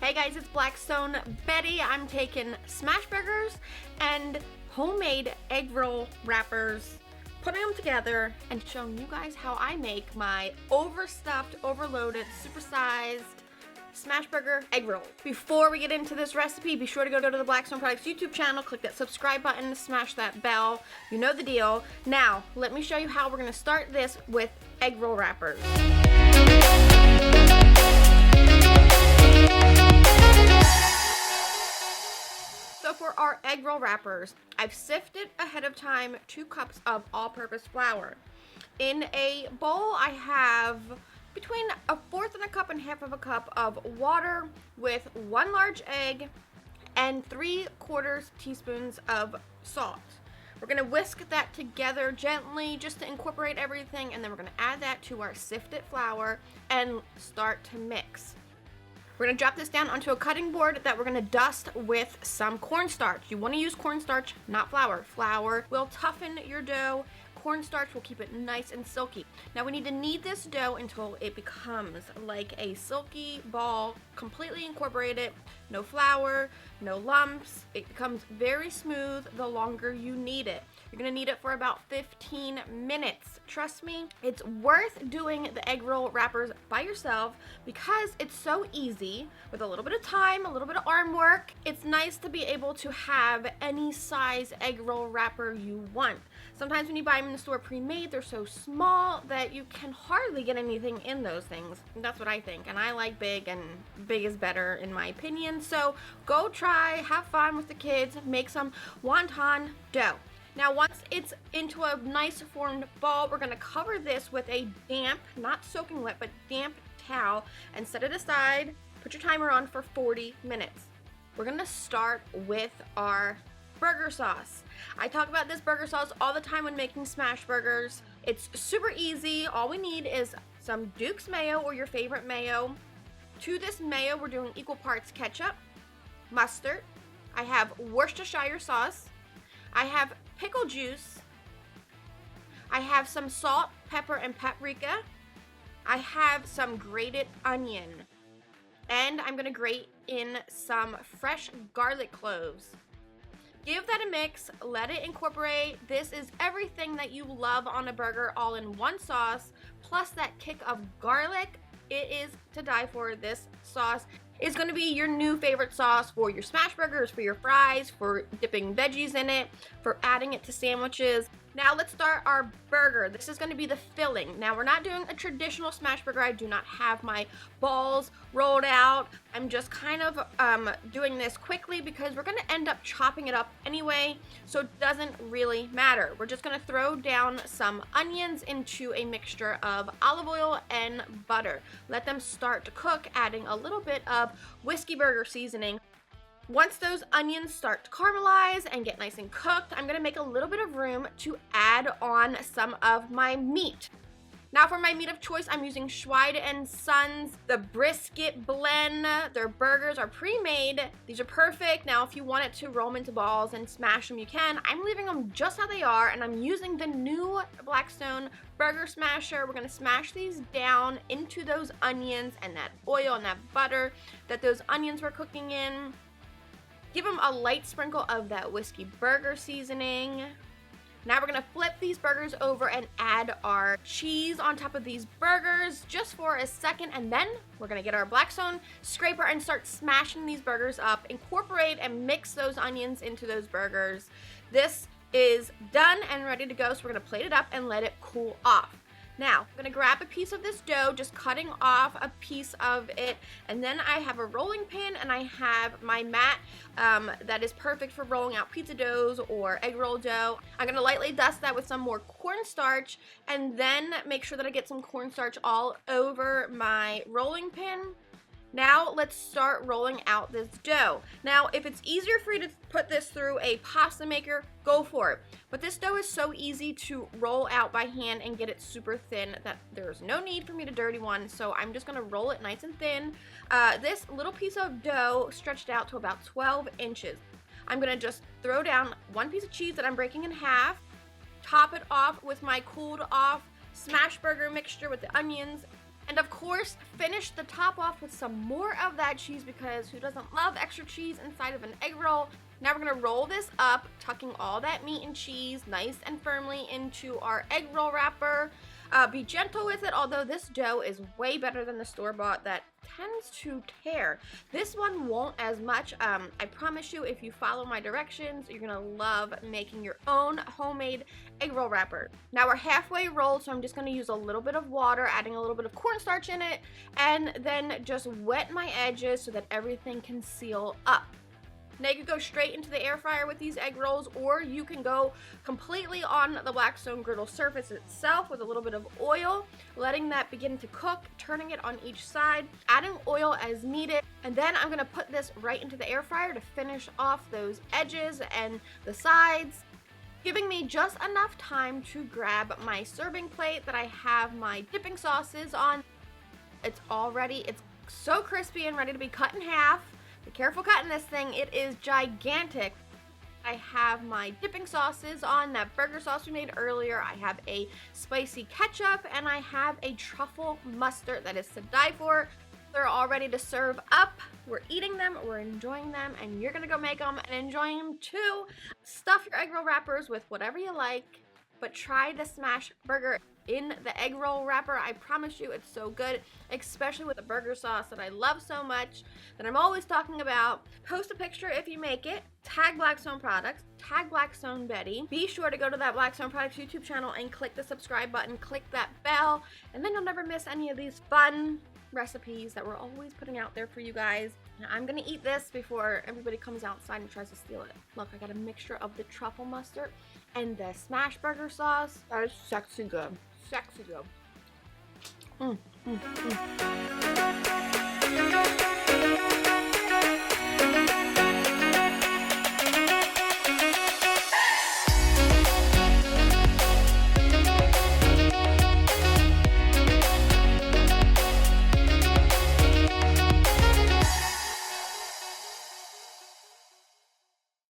Hey guys, it's Blackstone Betty. I'm taking Smashburgers and homemade egg roll wrappers, putting them together and showing you guys how I make my overstuffed, overloaded, supersized Smashburger egg roll. Before we get into this recipe, be sure to go to the Blackstone Products YouTube channel, click that subscribe button, smash that bell. You know the deal. Now, let me show you how we're gonna start this with egg roll wrappers. So for our egg roll wrappers, I've sifted ahead of time 2 cups of all-purpose flour. In a bowl, I have between 1/4 of a cup and 1/2 of a cup of water with 1 large egg and 3/4 teaspoons of salt. We're gonna whisk that together gently just to incorporate everything, and then we're gonna add that to our sifted flour and start to mix. We're gonna drop this down onto a cutting board that we're gonna dust with some cornstarch. You wanna use cornstarch, not flour. Flour will toughen your dough. Cornstarch will keep it nice and silky. Now we need to knead this dough until it becomes like a silky ball, completely incorporated, no flour, no lumps. It becomes very smooth the longer you knead it. You're gonna knead it for about 15 minutes. Trust me, it's worth doing the egg roll wrappers by yourself because it's so easy with a little bit of time, a little bit of arm work. It's nice to be able to have any size egg roll wrapper you want. Sometimes when you buy them in the store pre-made, they're so small that you can hardly get anything in those things. That's what I think, and I like big, and big is better in my opinion. So go try, have fun with the kids, make some wonton dough. Now once it's into a nice formed ball, we're gonna cover this with a damp, not soaking wet, but damp towel and set it aside. Put your timer on for 40 minutes. We're gonna start with our burger sauce. I talk about this burger sauce all the time when making Smashburgers. It's super easy. All we need is some Duke's mayo or your favorite mayo. To this mayo, we're doing equal parts ketchup, mustard. I have Worcestershire sauce. I have pickle juice. I have some salt, pepper, and paprika. I have some grated onion. And I'm gonna grate in some fresh garlic cloves. Give that a mix, let it incorporate. This is everything that you love on a burger all in one sauce, plus that kick of garlic. It is to die for. This sauce is going to be your new favorite sauce for your Smashburgers, for your fries, for dipping veggies in it, for adding it to sandwiches. Now let's start our burger. This is going to be the filling. Now we're not doing a traditional Smashburger. I do not have my balls rolled out. I'm just kind of doing this quickly because we're going to end up chopping it up anyway, so it doesn't really matter. We're just going to throw down some onions into a mixture of olive oil and butter. Let them start to cook, adding a little bit of whiskey burger seasoning. Once those onions start to caramelize and get nice and cooked, I'm gonna make a little bit of room to add on some of my meat. Now for my meat of choice, I'm using Schweid & Sons, the brisket blend. Their burgers are pre-made. These are perfect. Now if you wanted to roll them into balls and smash them, you can. I'm leaving them just how they are, and I'm using the new Blackstone Burger Smasher. We're gonna smash these down into those onions and that oil and that butter that those onions were cooking in. Give them a light sprinkle of that whiskey burger seasoning. Now we're gonna flip these burgers over and add our cheese on top of these burgers just for a second, and then we're gonna get our Blackstone scraper and start smashing these burgers up, incorporate and mix those onions into those burgers. This is done and ready to go, so we're gonna plate it up and let it cool off. Now, I'm gonna grab a piece of this dough, just cutting off a piece of it, and then I have a rolling pin and I have my mat that is perfect for rolling out pizza doughs or egg roll dough. I'm gonna lightly dust that with some more cornstarch and then make sure that I get some cornstarch all over my rolling pin. Now let's start rolling out this dough. Now if it's easier for you to put this through a pasta maker, go for it. But this dough is so easy to roll out by hand and get it super thin that there's no need for me to dirty one, so I'm just gonna roll it nice and thin. This little piece of dough stretched out to about 12 inches. I'm gonna just throw down 1 piece of cheese that I'm breaking in half, top it off with my cooled off Smashburger mixture with the onions And of course, finish the top off with some more of that cheese, because who doesn't love extra cheese inside of an egg roll? Now we're gonna roll this up, tucking all that meat and cheese nice and firmly into our egg roll wrapper. Be gentle with it, although this dough is way better than the store-bought that tends to tear. This one won't as much. I promise you, if you follow my directions, you're gonna love making your own homemade egg roll wrapper. Now we're halfway rolled, so I'm just gonna use a little bit of water, adding a little bit of cornstarch in it, and then just wet my edges so that everything can seal up. Now you can go straight into the air fryer with these egg rolls, or you can go completely on the Blackstone Griddle surface itself with a little bit of oil, letting that begin to cook, turning it on each side, adding oil as needed, and then I'm gonna put this right into the air fryer to finish off those edges and the sides, giving me just enough time to grab my serving plate that I have my dipping sauces on. It's so crispy and ready to be cut in half. Be careful cutting this thing, it is gigantic. I have my dipping sauces on, that burger sauce we made earlier. I have a spicy ketchup, and I have a truffle mustard that is to die for. They're all ready to serve up. We're eating them, we're enjoying them, and you're gonna go make them and enjoy them too. Stuff your egg roll wrappers with whatever you like, but try the Smashburger in the egg roll wrapper. I promise you it's so good, especially with the burger sauce that I love so much, that I'm always talking about. Post a picture if you make it, tag Blackstone Products, tag Blackstone Betty. Be sure to go to that Blackstone Products YouTube channel and click the subscribe button, click that bell, and then you'll never miss any of these fun recipes that we're always putting out there for you guys. Now I'm gonna eat this before everybody comes outside and tries to steal it. Look, I got a mixture of the truffle mustard and the Smashburger sauce. That is sexy good. Sexy good.